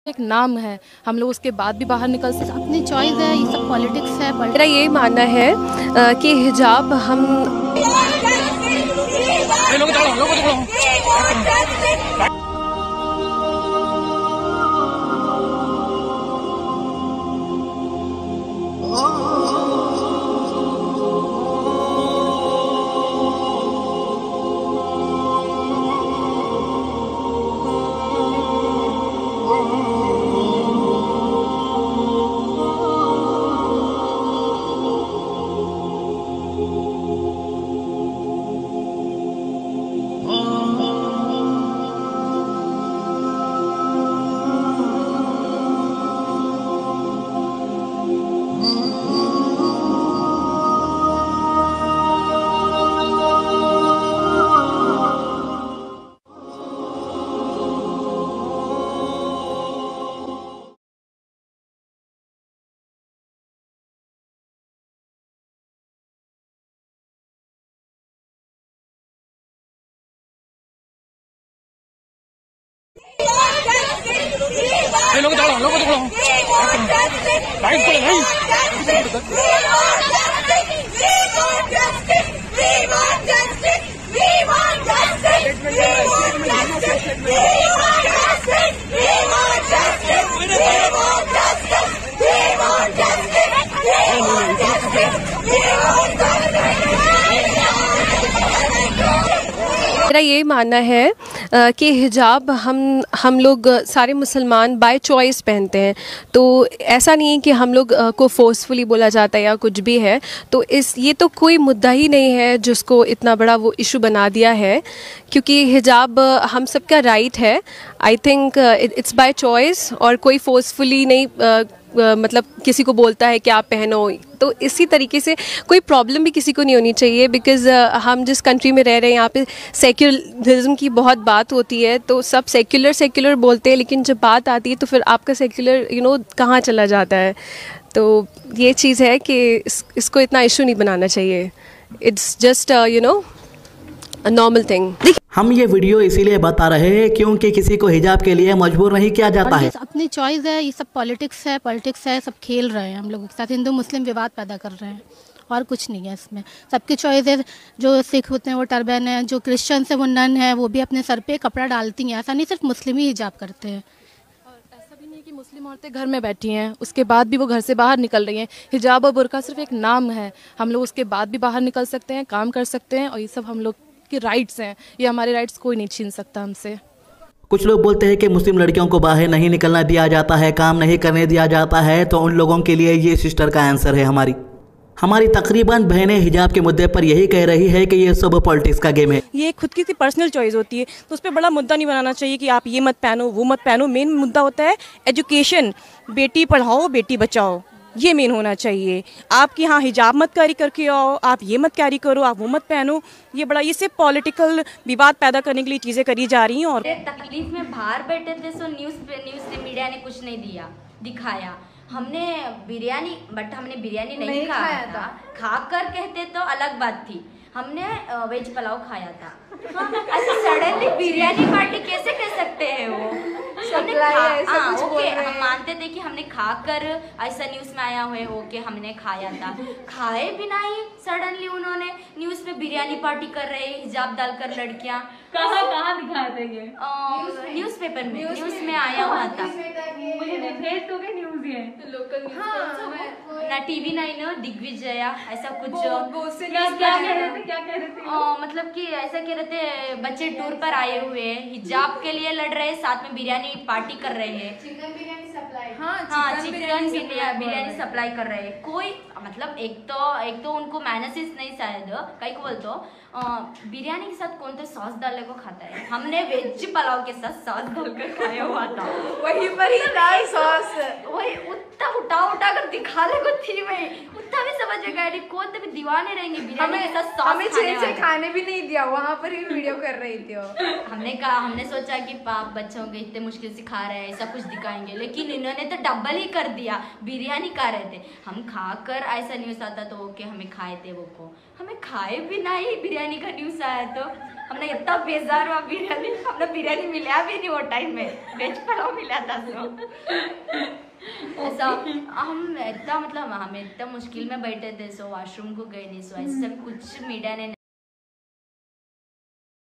एक नाम है, हम लोग उसके बाद भी बाहर निकल सकते हैं। अपनी चॉइस है, ये सब पॉलिटिक्स है। मेरा यही मानना है कि हिजाब हम मेरा यही मानना है कि हिजाब हम लोग सारे मुसलमान बाय चॉइस पहनते हैं। तो ऐसा नहीं है कि हम लोग को फोर्सफुली बोला जाता है या कुछ भी है। तो ये तो कोई मुद्दा ही नहीं है जिसको इतना बड़ा वो इशू बना दिया है, क्योंकि हिजाब हम सबका राइट है। I think it's by choice और कोई फोर्सफुली नहीं मतलब किसी को बोलता है कि आप पहनो। तो इसी तरीके से कोई प्रॉब्लम भी किसी को नहीं होनी चाहिए, बिकॉज़ हम जिस कंट्री में रह रहे हैं यहाँ पे सेक्युलरिज्म की बहुत बात होती है। तो सब सेक्युलर बोलते हैं, लेकिन जब बात आती है तो फिर आपका सेक्युलर कहाँ चला जाता है। तो ये चीज़ है कि इसको इतना इशू नहीं बनाना चाहिए। It's just a normal thing. हम ये वीडियो इसीलिए बता रहे हैं क्योंकि किसी को हिजाब के लिए मजबूर नहीं किया जाता है। अपनी चॉइस है, ये सब पॉलिटिक्स है, सब खेल रहे हैं हम लोगों के साथ, हिंदू मुस्लिम विवाद पैदा कर रहे हैं और कुछ नहीं है इसमें। सबकी चॉइस है। जो सिख होते हैं वो टर्बन है, जो क्रिश्चियन है वो नन है, वो भी अपने सर पे कपड़ा डालती हैं। ऐसा नहीं सिर्फ मुस्लिम ही हिजाब करते हैं। ऐसा भी नहीं कि मुस्लिम औरतें घर में बैठी हैं, उसके बाद भी वो घर से बाहर निकल रही हैं। हिजाब और बुर्का सिर्फ एक नाम है, हम लोग उसके बाद भी बाहर निकल सकते हैं, काम कर सकते हैं, और ये सब हम लोग के राइट्स हैं। ये हमारे राइट्स कोई नहीं छीन सकता हमसे। कुछ लोग बोलते हैं कि मुस्लिम लड़कियों को बाहर नहीं निकलना दिया जाता है, काम नहीं करने दिया जाता है। तो उन लोगों के लिए ये सिस्टर का आंसर है। हमारी तकरीबन बहनें हिजाब के मुद्दे पर यही कह रही है कि ये सब पॉलिटिक्स का गेम है। ये खुद की पर्सनल चॉइस होती है, तो उस पर बड़ा मुद्दा नहीं बनाना चाहिए कि आप ये मत पहनो वो मत पहनो। मेन मुद्दा होता है एजुकेशन, बेटी पढ़ाओ बेटी बचाओ, ये मेन होना चाहिए। आपकी हाँ हिजाब मत कैरी करके आओ, आप ये मत कैरी करो, आप वो मत पहनो, ये सिर्फ पॉलिटिकल विवाद पैदा करने के लिए चीज़ें करी जा रही हैं। और तकलीफ में बाहर बैठे थे सो न्यूज़ ने मीडिया ने कुछ नहीं दिखाया। हमने बिरयानी नहीं खाया था। खाकर कहते तो अलग बात थी। हमने वेज पुलाव खाया था। हाँ, ऐसे सडनली बिरयानी पार्टी कैसे कह सकते हैं वो? हम मानते थे कि हमने खाकर, ऐसा न्यूज़ में आया हुआ ओके हमने खाया था। खाए भी नहीं, सडनली उन्होंने न्यूज़ में बिरयानी पार्टी कर रहे हैं हिजाब डालकर लड़कियां। कहाँ दिखाए थे ये? न्यूज़पेपर में, न्यूज़ में आया हुआ था। ना टीवी 9 दिग्विजया ऐसा कुछ क्या कह रहे थे? मतलब कि ऐसा कह रहे थे बच्चे टूर पर आए हुए हैं, हिजाब के लिए लड़ रहे हैं, साथ में बिरयानी पार्टी कर रहे हैं। चिकन बिरयानी सप्लाई कर रहे हैं। कोई मतलब एक तो उनको मैनर्स नहीं, शायद कई को बोलते बिरयानी के साथ कौन तो सॉस डालने को खाता है। हमने वेज पुलाव के साथ सॉस डालकर खाया हुआ था। वहीं पर ही दाल सॉस, वही उतना उठा कर दिखाने को थी। वही उतना भी समझ में गया, कौन तो भी दीवाने रहेंगे बिरयानी के साथ सॉस। हमें छेल खाने भी नहीं दिया, वहाँ पर ही वीडियो कर रही थी। हमने सोचा कि पाप बच्चों के इतने मुश्किल से खा रहे हैं, ऐसा कुछ दिखाएंगे, लेकिन इन्होंने तो डबल ही कर दिया। बिरयानी खा रहे थे हम, खाकर ऐसा न्यूज़ आता तो ओके हमें खाए थे, वो को हमें खाए भी नहीं, बिरयानी का न्यूज़ आया तो हमने इतना बेजार हुआ बिरयानी, हमने बिरयानी मिला भी नहीं वो टाइम में, वेज पुलाव मिला था ऐसा। हम इतना मतलब हमें इतना मुश्किल में बैठे थे, सो वॉशरूम को गए नहीं, सो ऐसा कुछ मीडिया ने